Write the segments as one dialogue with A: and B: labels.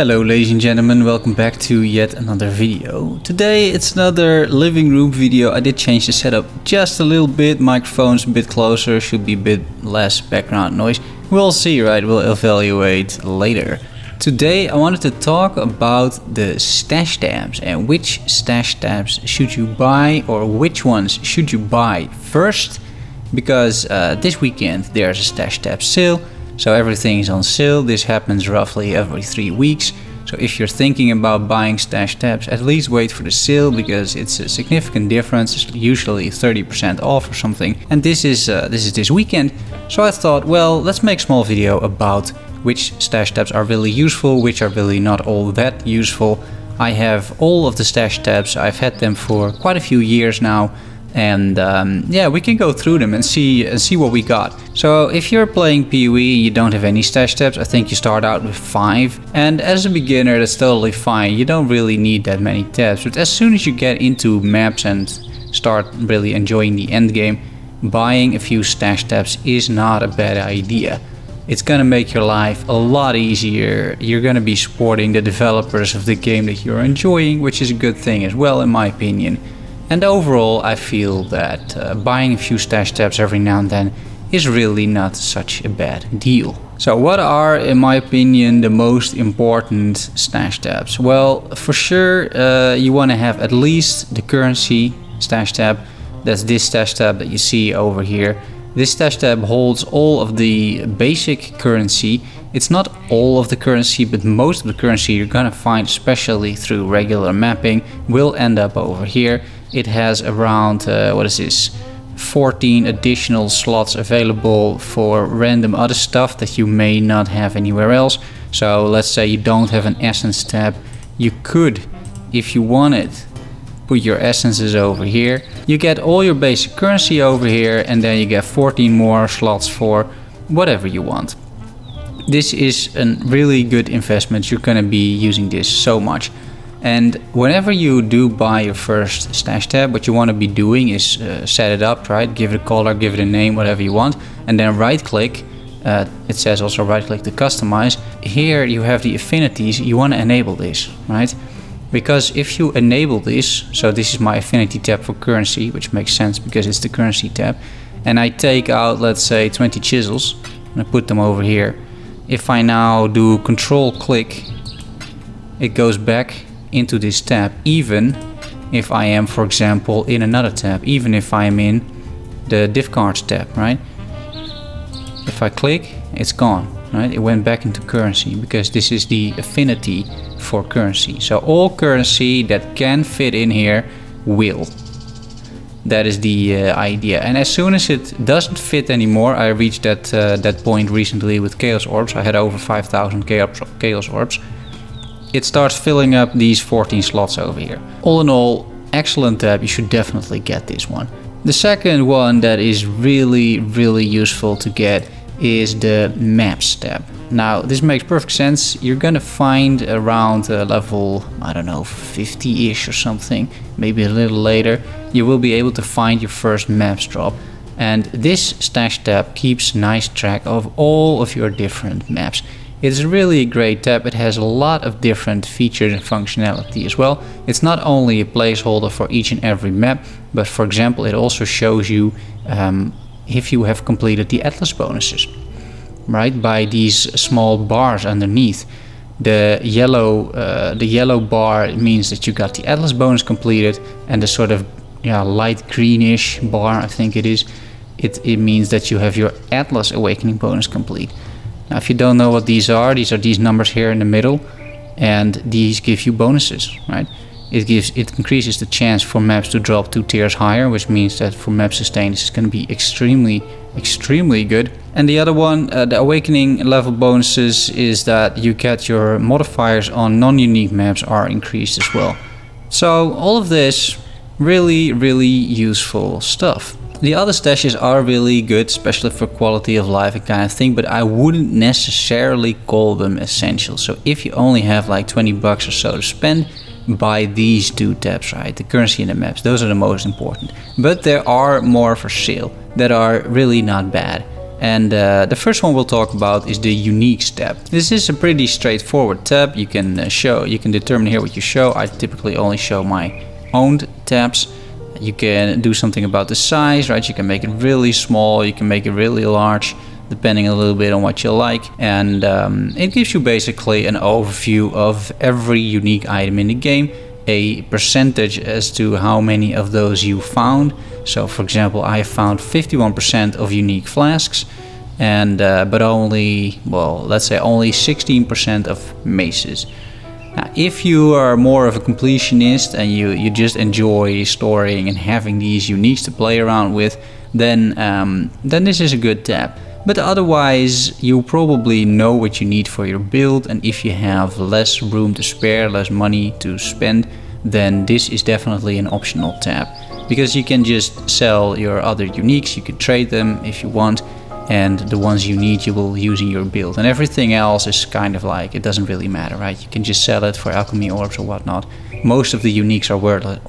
A: Hello ladies and gentlemen, welcome back to yet another video. Today it's another living room video. I did change the setup just a little bit, microphone's a bit closer, should be a bit less background noise. We'll see, right? We'll evaluate later. Today I wanted to talk about the stash tabs and which stash tabs should you buy or which ones should you buy first, because this weekend there's a stash tab sale. So everything is on sale. This happens roughly every 3 weeks. So if you're thinking about buying stash tabs, at least wait for the sale, because it's a significant difference. It's usually 30% off or something. And this is this weekend. So I thought, well, let's make a small video about which stash tabs are really useful, which are really not all that useful. I have all of the stash tabs. I've had them for quite a few years now. And yeah, we can go through them and see what we got. So if you're playing PoE and you don't have any stash tabs, I think you start out with 5. And as a beginner, that's totally fine. You don't really need that many tabs. But as soon as you get into maps and start really enjoying the end game, buying a few stash tabs is not a bad idea. It's gonna make your life a lot easier. You're gonna be supporting the developers of the game that you're enjoying, which is a good thing as well, in my opinion. And overall, I feel that buying a few stash tabs every now and then is really not such a bad deal. So what are, in my opinion, the most important stash tabs? Well, for sure, you want to have at least the currency stash tab. That's this stash tab that you see over here. This stash tab holds all of the basic currency. It's not all of the currency, but most of the currency you're gonna find, especially through regular mapping, will end up over here. It has around, 14 additional slots available for random other stuff that you may not have anywhere else. So let's say you don't have an essence tab. You could, if you wanted, put your essences over here. You get all your basic currency over here, and then you get 14 more slots for whatever you want. This is a really good investment. You're gonna be using this so much. And whenever you do buy your first stash tab, what you want to be doing is set it up, right? Give it a color, give it a name, whatever you want, and then right click. It says also right click to customize. Here you have the affinities. You want to enable this, right? Because if you enable this, so this is my affinity tab for currency, which makes sense because it's the currency tab, and I take out, let's say, 20 chisels and I put them over here. If I now do control click, it goes back into this tab, even if I am, for example, in another tab, even if I am in the Div Cards tab, right? If I click, it's gone, right? It went back into currency because this is the affinity for currency. So all currency that can fit in here will. That is the idea. And as soon as it doesn't fit anymore, I reached that point recently with Chaos Orbs. I had over 5,000 Chaos Orbs. It starts filling up these 14 slots over here. All in all, excellent tab. You should definitely get this one. The second one that is really useful to get is the Maps tab. Now, this makes perfect sense. You're gonna find around level, I don't know, 50-ish or something, maybe a little later, you will be able to find your first maps drop. And this stash tab keeps nice track of all of your different maps. It's really a great tab. It has a lot of different features and functionality as well. It's not only a placeholder for each and every map, but for example, it also shows you if you have completed the Atlas bonuses, right? By these small bars underneath. The yellow bar means that you got the Atlas bonus completed, and the sort of light greenish bar, I think it is, it means that you have your Atlas Awakening bonus complete. Now, if you don't know what these are these numbers here in the middle, and these give you bonuses, right? It increases the chance for maps to drop 2 tiers higher, which means that for map sustain this is going to be extremely good. And the other one, the Awakening level bonuses, is that you get your modifiers on non-unique maps are increased as well. So all of this really useful stuff. The other stashes are really good, especially for quality of life and kind of thing, but I wouldn't necessarily call them essential. So if you only have like 20 bucks or so to spend, buy these 2 tabs, right? The currency and the maps, those are the most important. But there are more for sale that are really not bad. And the first one we'll talk about is the Uniques tab. This is a pretty straightforward tab. You can determine here what you show. I typically only show my owned tabs. You can do something about the size, right? You can make it really small, you can make it really large, depending a little bit on what you like. And it gives you basically an overview of every unique item in the game, a percentage as to how many of those you found. So for example, I found 51% of unique flasks, and but only, well, let's say only 16% of maces. Now, if you are more of a completionist and you just enjoy storing and having these uniques to play around with, then this is a good tab. But otherwise, you probably know what you need for your build, and if you have less room to spare, less money to spend, then this is definitely an optional tab. Because you can just sell your other uniques, you can trade them if you want, and the ones you need you will use in your build. And everything else is kind of like, it doesn't really matter, right? You can just sell it for alchemy orbs or whatnot. Most of the uniques are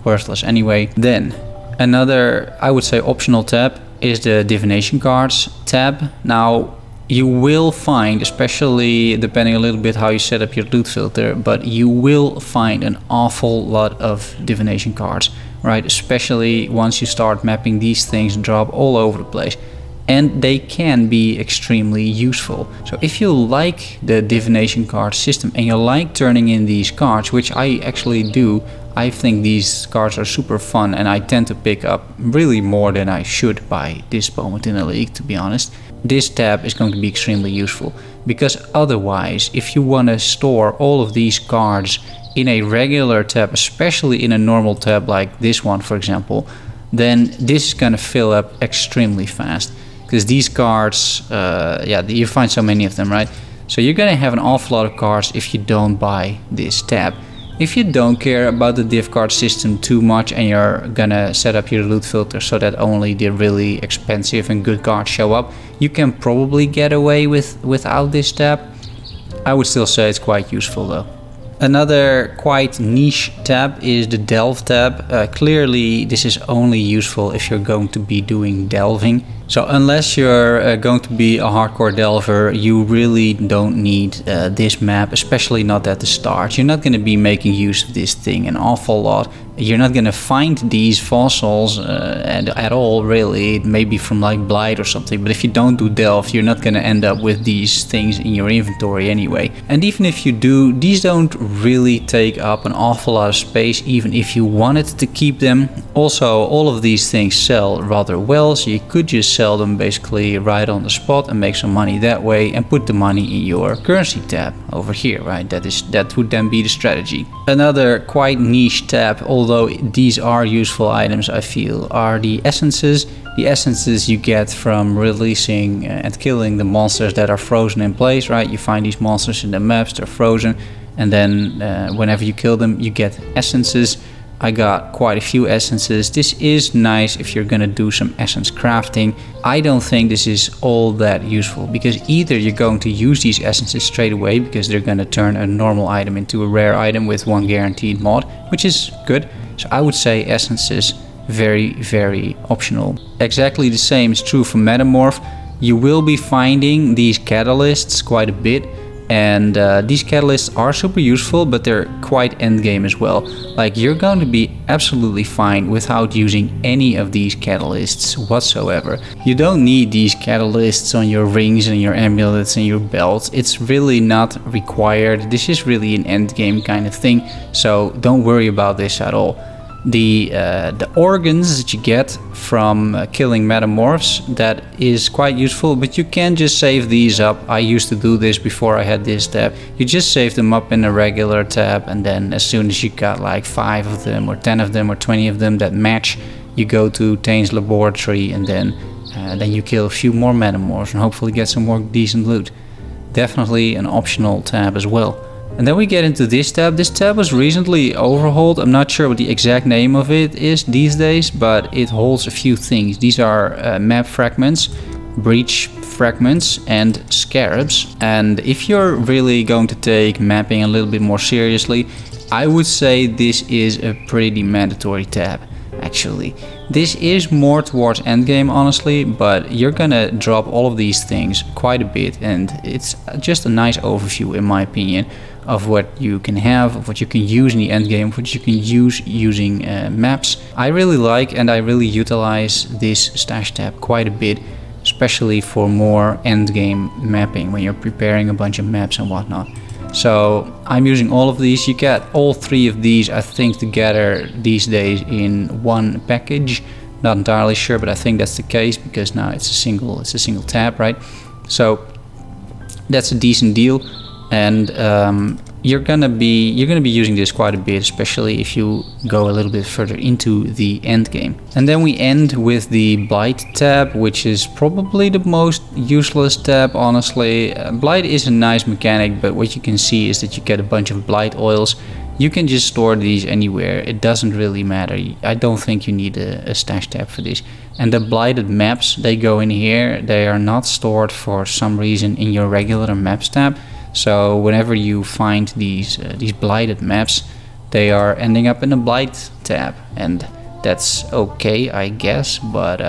A: worthless anyway. Then, another, I would say, optional tab is the Divination Cards tab. Now, you will find, especially depending a little bit how you set up your loot filter, but you will find an awful lot of divination cards, right? Especially once you start mapping these things drop all over the place. And they can be extremely useful. So if you like the divination card system and you like turning in these cards, which I actually do, I think these cards are super fun, and I tend to pick up really more than I should by this moment in the league, to be honest. This tab is going to be extremely useful, because otherwise, if you want to store all of these cards in a regular tab, especially in a normal tab like this one for example, then this is going to fill up extremely fast. Because these cards, you find so many of them, right? So you're gonna have an awful lot of cards if you don't buy this tab. If you don't care about the div card system too much and you're gonna set up your loot filter so that only the really expensive and good cards show up, you can probably get away without this tab. I would still say it's quite useful though. Another quite niche tab is the Delve tab. Clearly this is only useful if you're going to be doing delving. So unless you're going to be a hardcore delver, you really don't need this map, especially not at the start. You're not going to be making use of this thing an awful lot. You're not going to find these fossils at all, really. Maybe from like Blight or something, but if you don't do delve, you're not going to end up with these things in your inventory anyway. And even if you do, these don't really take up an awful lot of space, even if you wanted to keep them. Also, all of these things sell rather well, so you could just sell them basically right on the spot and make some money that way, and put the money in your currency tab over here, right? That would then be the strategy. Another quite niche tab, although these are useful items, I feel, are the essences. The essences you get from releasing and killing the monsters that are frozen in place, right? You find these monsters in the maps, they're frozen, and then whenever you kill them, you get essences. I got quite a few essences. This is nice if you're gonna do some essence crafting. I don't think this is all that useful, because either you're going to use these essences straight away because they're gonna turn a normal item into a rare item with one guaranteed mod, which is good. So I would say essences, very, very optional. Exactly the same is true for Metamorph. You will be finding these catalysts quite a bit. And these catalysts are super useful, but they're quite endgame as well. Like, you're going to be absolutely fine without using any of these catalysts whatsoever. You don't need these catalysts on your rings and your amulets and your belts. It's really not required. This is really an endgame kind of thing, so don't worry about this at all. The organs that you get from killing metamorphs, that is quite useful, but you can just save these up. I used to do this before I had this tab. You just save them up in a regular tab, and then as soon as you got like 5 of them or 10 of them or 20 of them that match, you go to Tane's laboratory, and then you kill a few more metamorphs and hopefully get some more decent loot. Definitely an optional tab as well. And then we get into this tab. This tab was recently overhauled. I'm not sure what the exact name of it is these days, but it holds a few things. These are map fragments, breach fragments, and scarabs. And if you're really going to take mapping a little bit more seriously, I would say this is a pretty mandatory tab. actually. This is more towards endgame, honestly, but you're gonna drop all of these things quite a bit, and it's just a nice overview, in my opinion, of what you can have, of what you can use in the endgame, of what you can use using maps. I really like and I really utilize this stash tab quite a bit, especially for more endgame mapping when you're preparing a bunch of maps and whatnot. So I'm using all of these. You get all three of these, I think, together these days in one package. Not entirely sure, but I think that's the case because now it's a single tab, right? So that's a decent deal, and you're gonna be using this quite a bit, especially if you go a little bit further into the end game. And then we end with the Blight tab, which is probably the most useless tab, honestly. Blight is a nice mechanic, but what you can see is that you get a bunch of Blight oils. You can just store these anywhere, it doesn't really matter. I don't think you need a stash tab for this. And the blighted maps, they go in here. They are not stored for some reason in your regular maps tab. So whenever you find these blighted maps, they are ending up in the Blight tab, and that's okay, I guess. But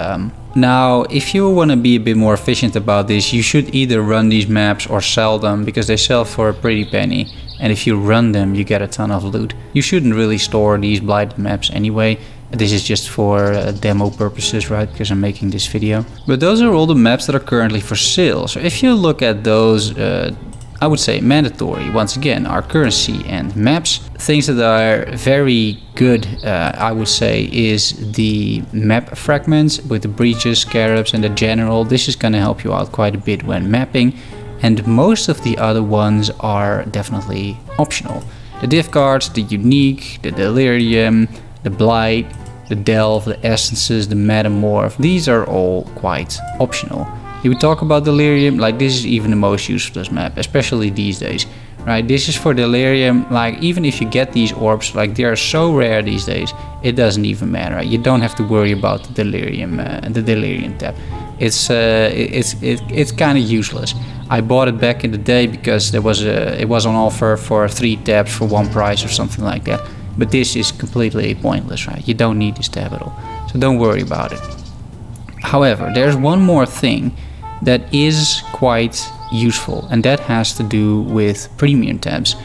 A: now, if you want to be a bit more efficient about this, you should either run these maps or sell them, because they sell for a pretty penny, and if you run them, you get a ton of loot. You shouldn't really store these blighted maps anyway. This is just for demo purposes, right, because I'm making this video. But those are all the maps that are currently for sale. So if you look at those, I would say mandatory, once again, are currency and maps. Things that are very good, I would say, is the map fragments with the breaches, scarabs and the general. This is going to help you out quite a bit when mapping. And most of the other ones are definitely optional. The div cards, the unique, the delirium, the blight, the delve, the essences, the metamorph, these are all quite optional. If we talk about delirium, like this is even the most useless map, especially these days, right? This is for delirium. Like even if you get these orbs, like they are so rare these days, it doesn't even matter. You don't have to worry about the delirium tab. It's kind of useless. I bought it back in the day because it was on offer for 3 tabs for 1 price or something like that. But this is completely pointless, right? You don't need this tab at all, so don't worry about it. However, there's one more thing that is quite useful, and that has to do with premium tabs.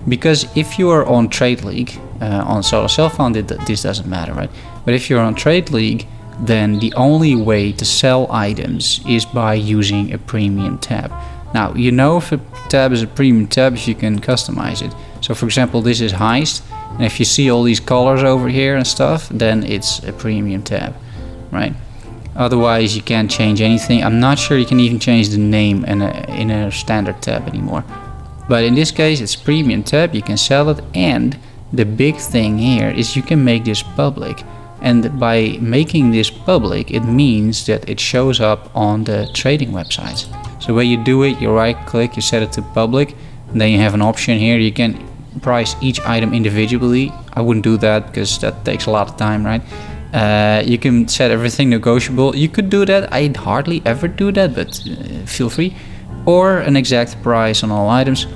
A: Because if you are on Trade League, on solo self-founded, this doesn't matter, right? But if you're on Trade League, then the only way to sell items is by using a premium tab. Now, you know if a tab is a premium tab if you can customize it. So for example, this is Heist, and if you see all these colors over here and stuff, then it's a premium tab, right? Otherwise you can't change anything. I'm not sure you can even change the name in a standard tab anymore. But in this case it's premium tab, you can sell it, and the big thing here is you can make this public. And by making this public, it means that it shows up on the trading websites. So when you do it, you right click, you set it to public, and then you have an option here. You can price each item individually. I wouldn't do that because that takes a lot of time, right? You can set everything negotiable. You could do that. I hardly ever do that, but feel free. Or an exact price on all items.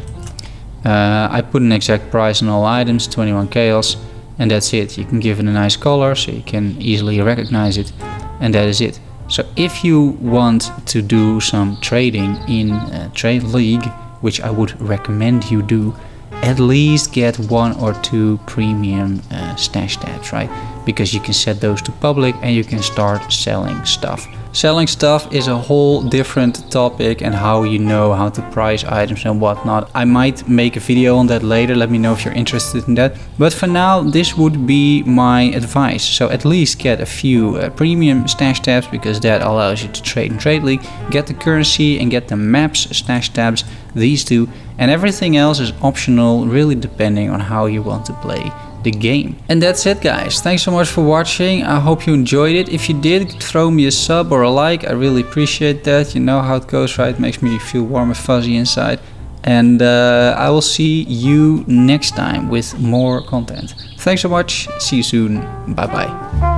A: I put an exact price on all items, 21 chaos, and that's it. You can give it a nice color so you can easily recognize it, and that is it. So if you want to do some trading in Trade League, which I would recommend you do, at least get 1 or 2 premium stash tabs, right? Because you can set those to public and you can start selling stuff. Selling stuff is a whole different topic, and how you know how to price items and whatnot. I might make a video on that later. Let me know if you're interested in that. But for now, this would be my advice. So at least get a few premium stash tabs, because that allows you to trade in Trade League. Get the currency and get the maps stash tabs, these two. And everything else is optional, really depending on how you want to play the game. And that's it, guys. Thanks so much for watching. I hope you enjoyed it. If you did, throw me a sub or a like. I really appreciate that. You know how it goes, right? It makes me feel warm and fuzzy inside. And I will see you next time with more content. Thanks so much. See you soon. Bye bye.